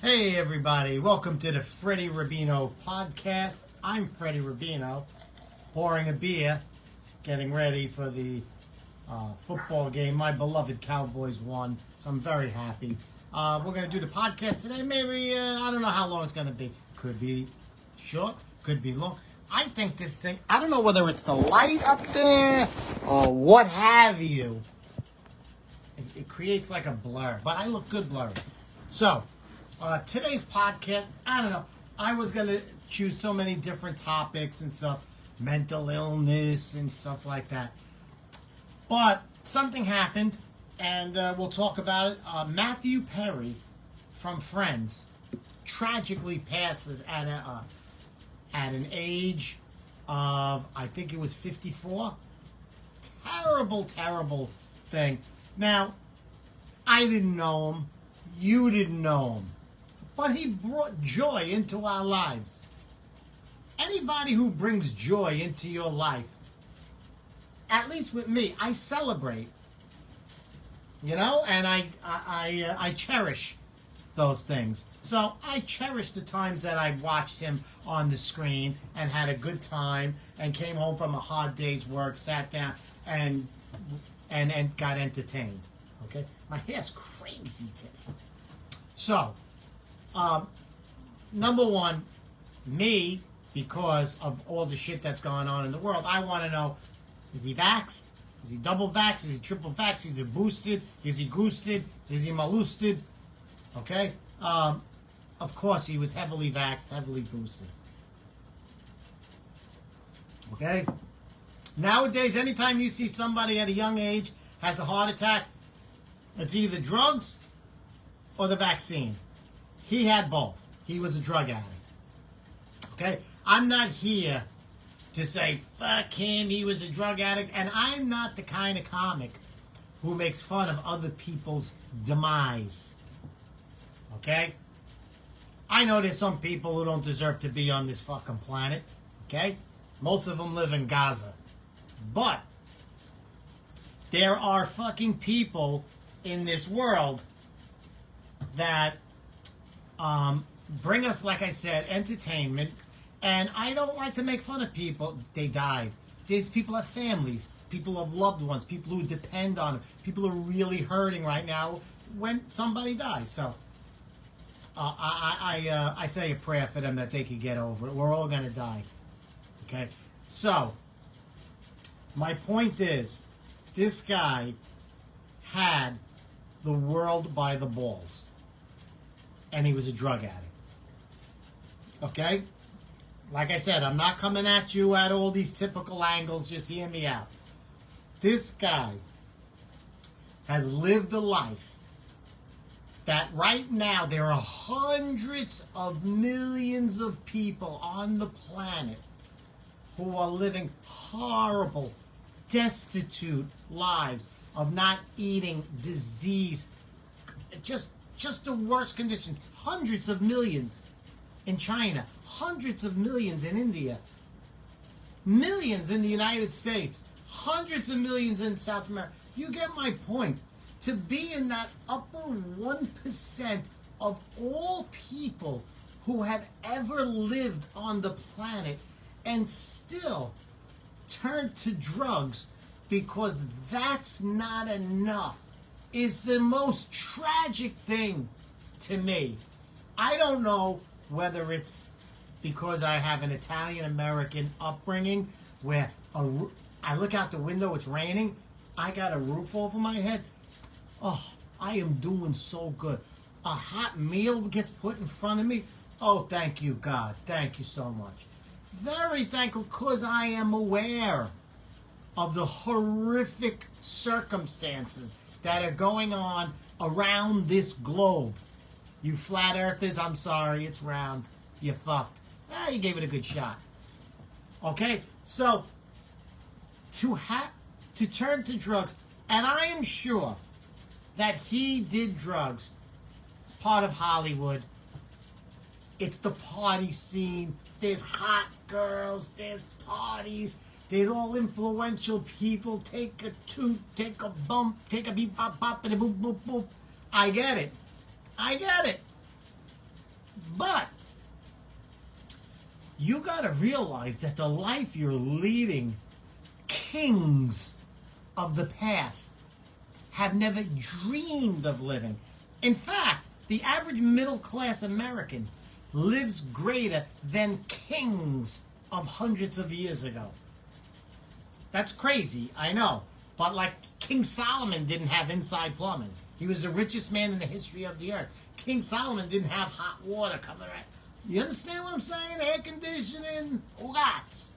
Hey everybody, welcome to the Freddie Rubino podcast. I'm Freddie Rubino, pouring a beer, getting ready for the football game. My beloved Cowboys won, so I'm very happy. We're going to do the podcast today. Maybe, I don't know how long it's going to be. Could be short, could be long. I think this thing, I don't know whether it's the light up there or what have you. It creates like a blur, but I look good blurry. So, today's podcast, I don't know. I was going to choose so many different topics and stuff, mental illness and stuff like that. But something happened, and we'll talk about it. Mathew Perry from Friends tragically passes at an age of, I think it was 54. Terrible, terrible thing. Now, I didn't know him. You didn't know him. But he brought joy into our lives. Anybody who brings joy into your life, at least with me, I celebrate. You know, and I cherish those things. So I cherish the times that I watched him on the screen and had a good time and came home from a hard day's work, sat down and got entertained. Okay? My hair's crazy today. So, number one, me, because of all the shit that's going on in the world, I want to know, is he vaxxed? Is he double vaxxed? Is he triple vaxxed? Is he boosted? Is he goosted? Is he malusted? Okay? Of course, he was heavily vaxxed, heavily boosted. Okay? Nowadays, anytime you see somebody at a young age has a heart attack, it's either drugs or the vaccine. He had both. He was a drug addict. Okay? I'm not here to say, fuck him, he was a drug addict. And I'm not the kind of comic who makes fun of other people's demise. Okay? I know there's some people who don't deserve to be on this fucking planet. Okay? Most of them live in Gaza. But there are fucking people in this world that bring us, like I said, entertainment. And I don't like to make fun of people. They died. These people have families. People have loved ones. People who depend on them. People who are really hurting right now when somebody dies. So I say a prayer for them that they could get over it. We're all going to die. Okay? So, my point is, this guy had the world by the balls. And he was a drug addict. Okay? Like I said, I'm not coming at you at all these typical angles. Just hear me out. This guy has lived a life that right now there are hundreds of millions of people on the planet who are living horrible, destitute lives of not eating, disease, just the worst conditions. Hundreds of millions in China, hundreds of millions in India, millions in the United States, hundreds of millions in South America. You get my point. To be in that upper 1% of all people who have ever lived on the planet and still turn to drugs because that's not enough is the most tragic thing to me. I don't know whether it's because I have an Italian-American upbringing where I look out the window, it's raining, I got a roof over my head. Oh, I am doing so good. A hot meal gets put in front of me. Oh, thank you, God. Thank you so much. Very thankful because I am aware of the horrific circumstances that are going on around this globe. You flat earthers, I'm sorry, it's round. You fucked. You gave it a good shot. Okay? So, to turn to drugs, and I am sure that he did drugs, part of Hollywood. It's the party scene. There's hot girls, there's parties, there's all influential people. Take a toot, take a bump, take a beep, bop, bop, and a boop, boop, boop. I get it. But you got to realize that the life you're leading, kings of the past have never dreamed of living. In fact, the average middle-class American lives greater than kings of hundreds of years ago. That's crazy, I know. But like King Solomon didn't have inside plumbing. He was the richest man in the history of the earth. King Solomon didn't have hot water coming right. You understand what I'm saying? Air conditioning, lots.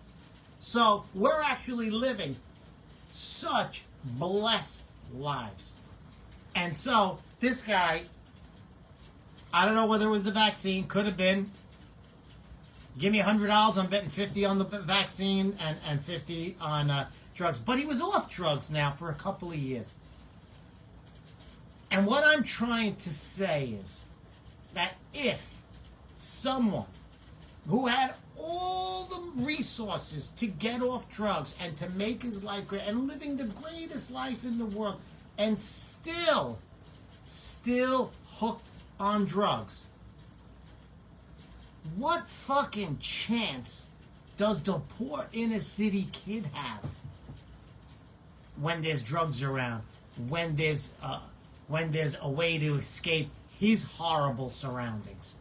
So we're actually living such blessed lives. And so this guy, I don't know whether it was the vaccine, could have been. Give me $100, I'm betting 50 on the vaccine and 50 on drugs. But he was off drugs now for a couple of years. And what I'm trying to say is that if someone who had all the resources to get off drugs and to make his life great and living the greatest life in the world and still hooked on drugs, what fucking chance does the poor inner city kid have when there's drugs around, when there's a way to escape his horrible surroundings?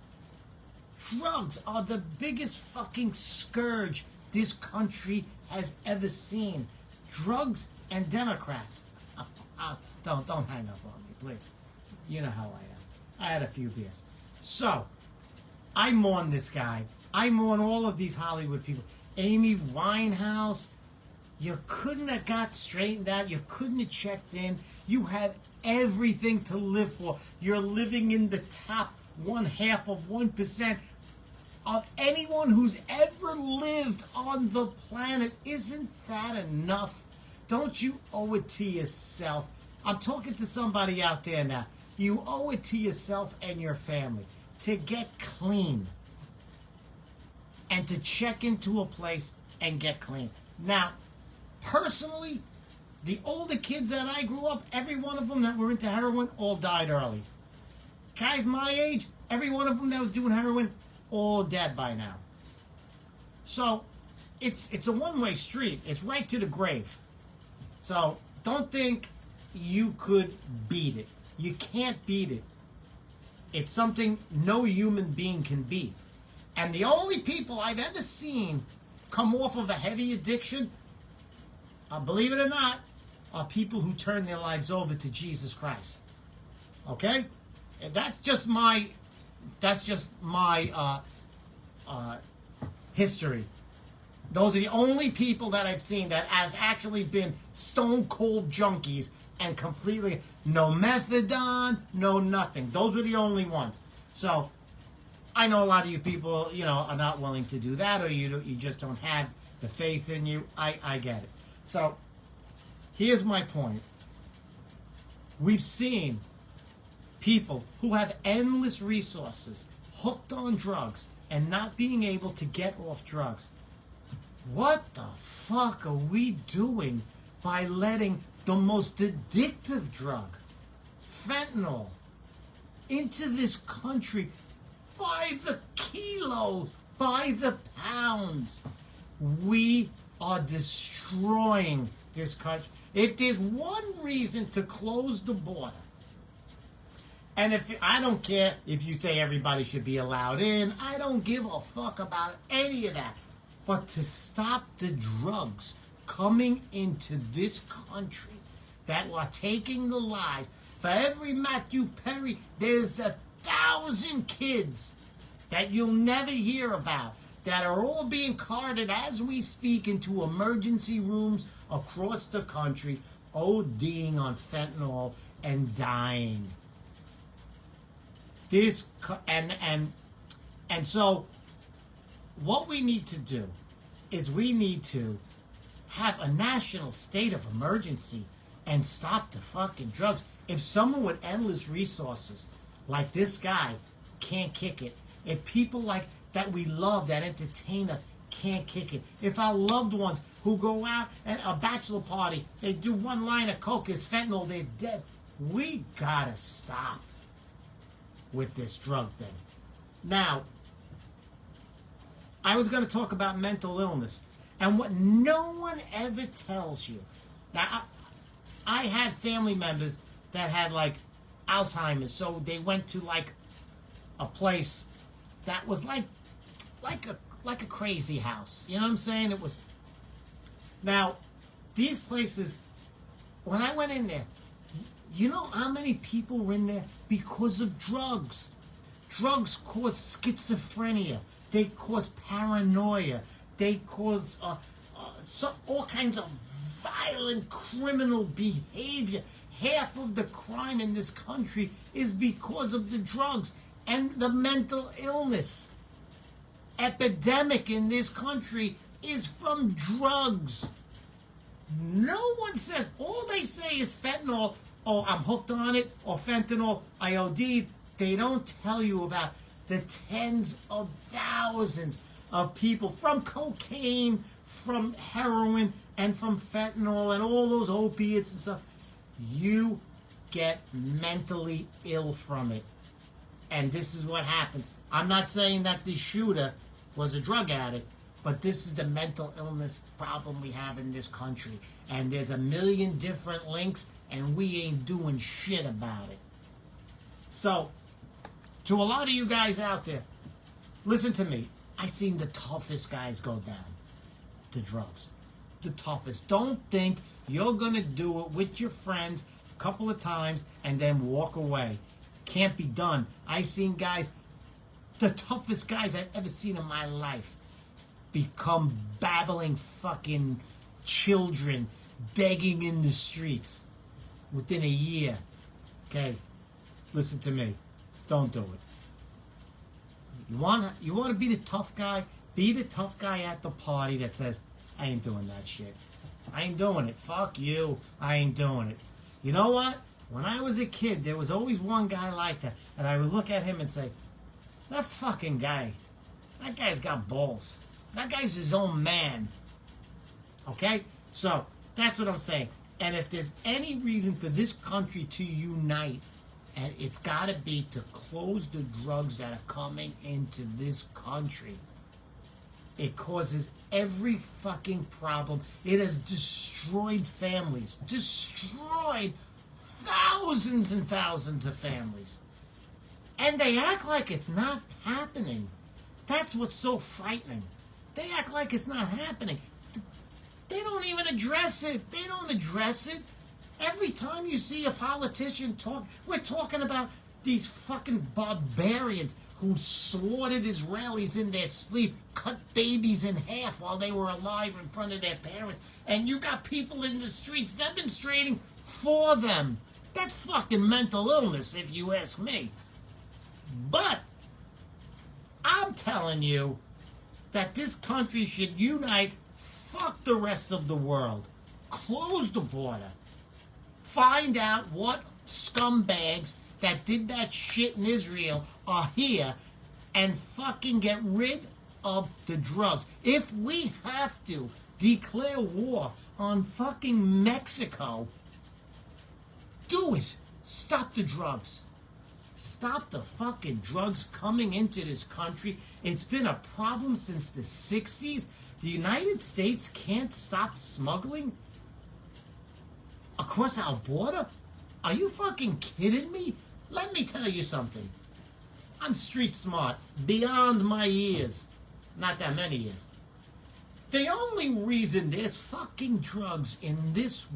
Drugs are the biggest fucking scourge this country has ever seen. Drugs and Democrats. Don't hang up on me, please. You know how I am. I had a few beers. So, I mourn this guy. I mourn all of these Hollywood people. Amy Winehouse, you couldn't have got straightened out. You couldn't have checked in. You have everything to live for. You're living in the top 1/2 of 1% of anyone who's ever lived on the planet. Isn't that enough? Don't you owe it to yourself? I'm talking to somebody out there now. You owe it to yourself and your family to get clean and to check into a place and get clean. Now, personally, the older kids that I grew up, every one of them that were into heroin, all died early. Guys my age, every one of them that was doing heroin, all dead by now. So, it's a one-way street. It's right to the grave. So, don't think you could beat it. You can't beat it. It's something no human being can beat. And the only people I've ever seen come off of a heavy addiction, believe it or not, are people who turn their lives over to Jesus Christ. Okay? And that's just my history. Those are the only people that I've seen that has actually been stone cold junkies and completely no methadone, no nothing. Those were the only ones. So I know a lot of you people, are not willing to do that, or you just don't have the faith in you. I get it. So here's my point. We've seen people who have endless resources hooked on drugs and not being able to get off drugs. What the fuck are we doing by letting the most addictive drug, fentanyl, into this country by the kilos, by the pounds? We are destroying this country. If there's one reason to close the border, and I don't care if you say everybody should be allowed in, I don't give a fuck about any of that. But to stop the drugs coming into this country that are taking the lives, for every Matthew Perry, there's 1,000 kids that you'll never hear about that are all being carted as we speak into emergency rooms across the country, ODing on fentanyl and dying. And so what we need to do is we need to have a national state of emergency and stop the fucking drugs. If someone with endless resources like this guy can't kick it, if people like that we love, that entertain us, can't kick it, if our loved ones who go out at a bachelor party, they do one line of coke, is fentanyl, they're dead, we gotta stop with this drug thing. Now, I was going to talk about mental illness and what no one ever tells you. Now, I had family members that had like Alzheimer's, so they went to like a place that was like a crazy house. You know what I'm saying? It was. Now, these places, when I went in there, you know how many people were in there because of drugs? Drugs cause schizophrenia. They cause paranoia. They cause all kinds of violent criminal behavior. Half of the crime in this country is because of the drugs and the mental illness. Epidemic in this country is from drugs. No one says, all they say is fentanyl. Oh, I'm hooked on it. Or fentanyl, I OD'd. They don't tell you about the tens of thousands of people from cocaine, from heroin, and from fentanyl, and all those opiates and stuff. You get mentally ill from it. And this is what happens. I'm not saying that the shooter was a drug addict, but this is the mental illness problem we have in this country. And there's a million different links, and we ain't doing shit about it. So, to a lot of you guys out there, listen to me. I seen the toughest guys go down to drugs. The toughest. Don't think you're going to do it with your friends a couple of times and then walk away. Can't be done. I seen guys, the toughest guys I've ever seen in my life, become babbling fucking children begging in the streets within a year. Okay? Listen to me. Don't do it. You want to be the tough guy? Be the tough guy at the party that says, I ain't doing that shit. I ain't doing it. Fuck you. I ain't doing it. You know what? When I was a kid, there was always one guy like that. And I would look at him and say, that fucking guy, that guy's got balls. That guy's his own man. Okay? So, that's what I'm saying. And if there's any reason for this country to unite, and it's got to be to close the drugs that are coming into this country. It causes every fucking problem. It has destroyed families. Destroyed thousands and thousands of families. And they act like it's not happening. That's what's so frightening. They act like it's not happening. They don't even address it. They don't address it. Every time you see a politician talk, we're talking about these fucking barbarians who slaughtered Israelis in their sleep, cut babies in half while they were alive in front of their parents, and you got people in the streets demonstrating for them. That's fucking mental illness, if you ask me. But I'm telling you that this country should unite. Fuck the rest of the world. Close the border. Find out what scumbags that did that shit in Israel are here and fucking get rid of the drugs. If we have to declare war on fucking Mexico, do it. Stop the drugs. Stop the fucking drugs coming into this country. It's been a problem since the 60s. The United States can't stop smuggling across our border? Are you fucking kidding me? Let me tell you something. I'm street smart, beyond my years. Not that many years. The only reason there's fucking drugs in this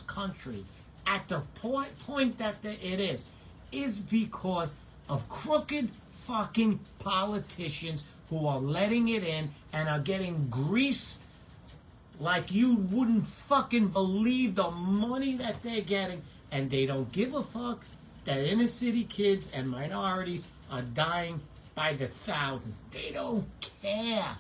country at the point that it is because of crooked fucking politicians who are letting it in and are getting greased like you wouldn't fucking believe the money that they're getting, and they don't give a fuck that inner city kids and minorities are dying by the thousands. They don't care.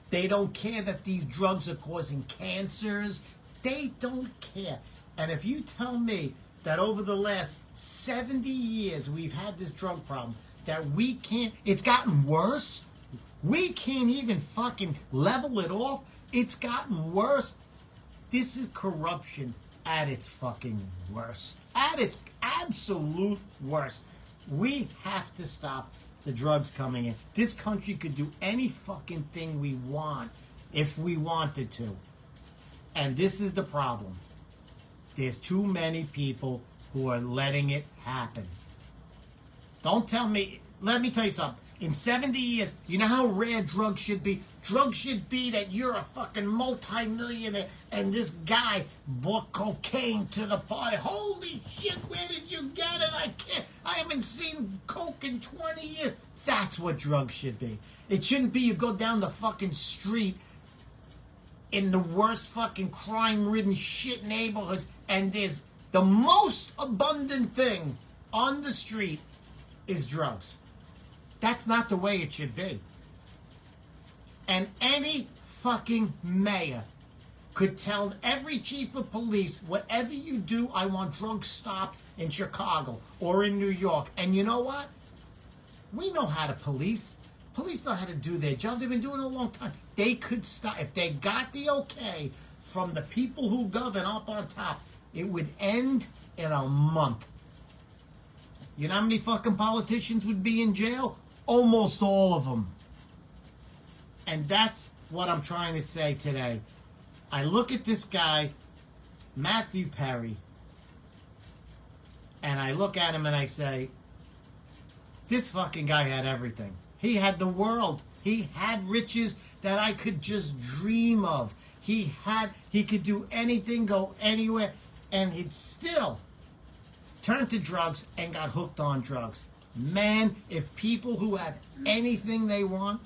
They don't care that these drugs are causing cancers. They don't care. And if you tell me that over the last 70 years we've had this drug problem, that we can't, it's gotten worse, we can't even fucking level it off, it's gotten worse. This is corruption at its fucking worst. At its absolute worst. We have to stop the drugs coming in. This country could do any fucking thing we want if we wanted to. And this is the problem. There's too many people who are letting it happen. Don't tell me, let me tell you something. In 70 years, you know how rare drugs should be? Drugs should be that you're a fucking multi-millionaire and this guy bought cocaine to the party. Holy shit, where did you get it? I haven't seen coke in 20 years. That's what drugs should be. It shouldn't be you go down the fucking street in the worst fucking crime-ridden shit neighborhoods and there's the most abundant thing on the street is drugs. That's not the way it should be. And any fucking mayor could tell every chief of police, whatever you do, I want drugs stopped in Chicago or in New York. And you know what? We know how to police. Police know how to do their job. They've been doing it a long time. They could stop. If they got the okay from the people who govern up on top, it would end in a month. You know how many fucking politicians would be in jail? Almost all of them. And that's what I'm trying to say today. I look at this guy, Mathew Perry, and I look at him and I say, this fucking guy had everything. He had the world. He had riches that I could just dream of. He could do anything, go anywhere, and he'd still turned to drugs and got hooked on drugs. Man, if people who have anything they want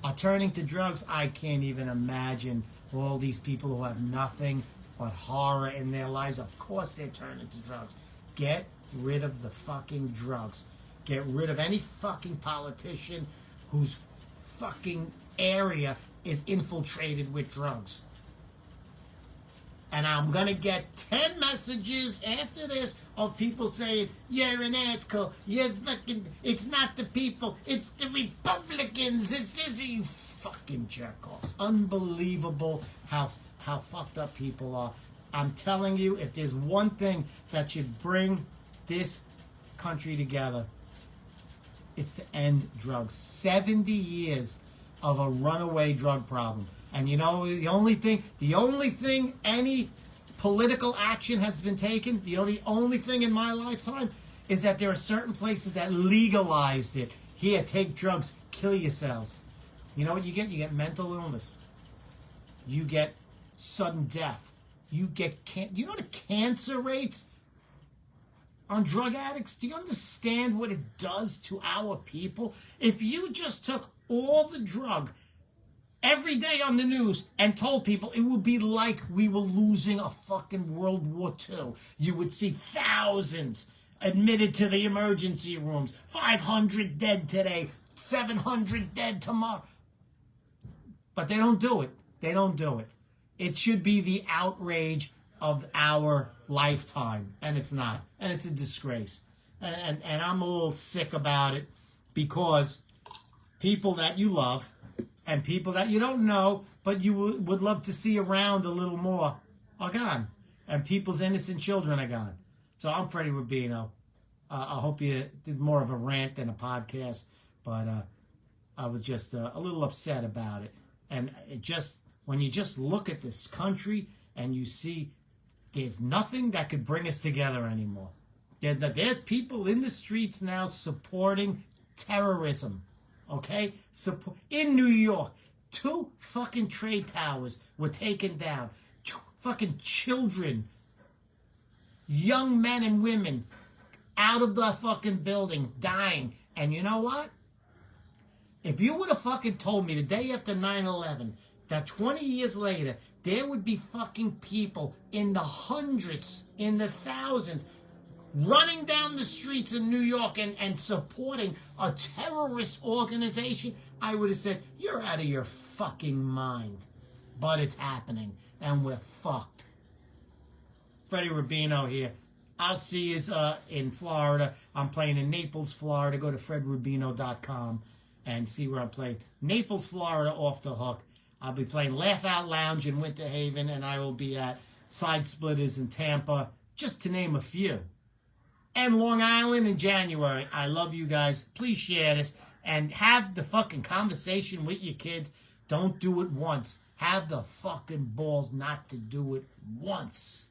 are turning to drugs, I can't even imagine all these people who have nothing but horror in their lives. Of course they're turning to drugs. Get rid of the fucking drugs. Get rid of any fucking politician whose fucking area is infiltrated with drugs. And I'm going to get 10 messages after this of people saying, you're an asshole, you're fucking, it's not the people, it's the Republicans, it's this, you fucking jerk-offs. Unbelievable how fucked up people are. I'm telling you, if there's one thing that should bring this country together, it's to end drugs. 70 years of a runaway drug problem. And you know, the only thing any political action has been taken, the only thing in my lifetime is that there are certain places that legalized it. Here, take drugs, kill yourselves. You know what you get? You get mental illness. You get sudden death. You get do you know the cancer rates on drug addicts? Do you understand what it does to our people? If you just took all the drug every day on the news and told people it would be like we were losing a fucking World War II. You would see thousands admitted to the emergency rooms. 500 dead today, 700 dead tomorrow. But they don't do it. They don't do it. It should be the outrage of our lifetime, and it's not. And it's a disgrace. And I'm a little sick about it because people that you love and people that you don't know, but you would love to see around a little more, are gone. And people's innocent children are gone. So I'm Freddie Rubino. I hope this is more of a rant than a podcast, but I was just a little upset about it. And when you just look at this country and you see there's nothing that could bring us together anymore. There's people in the streets now supporting terrorism. Okay? In New York, 2 fucking trade towers were taken down. Fucking children, young men and women out of the fucking building, dying. And you know what? If you would have fucking told me the day after 9/11 that 20 years later there would be fucking people in the hundreds, in the thousands, running down the streets in New York and supporting a terrorist organization, I would have said, you're out of your fucking mind. But it's happening, and we're fucked. Freddie Rubino here. I'll see you in Florida. I'm playing in Naples, Florida. Go to fredrubino.com and see where I'm playing. Naples, Florida, off the hook. I'll be playing Laugh Out Lounge in Winter Haven, and I will be at Side Splitters in Tampa, just to name a few. and Long Island in January. I love you guys. Please share this and have the fucking conversation with your kids. Don't do it once. Have the fucking balls not to do it once.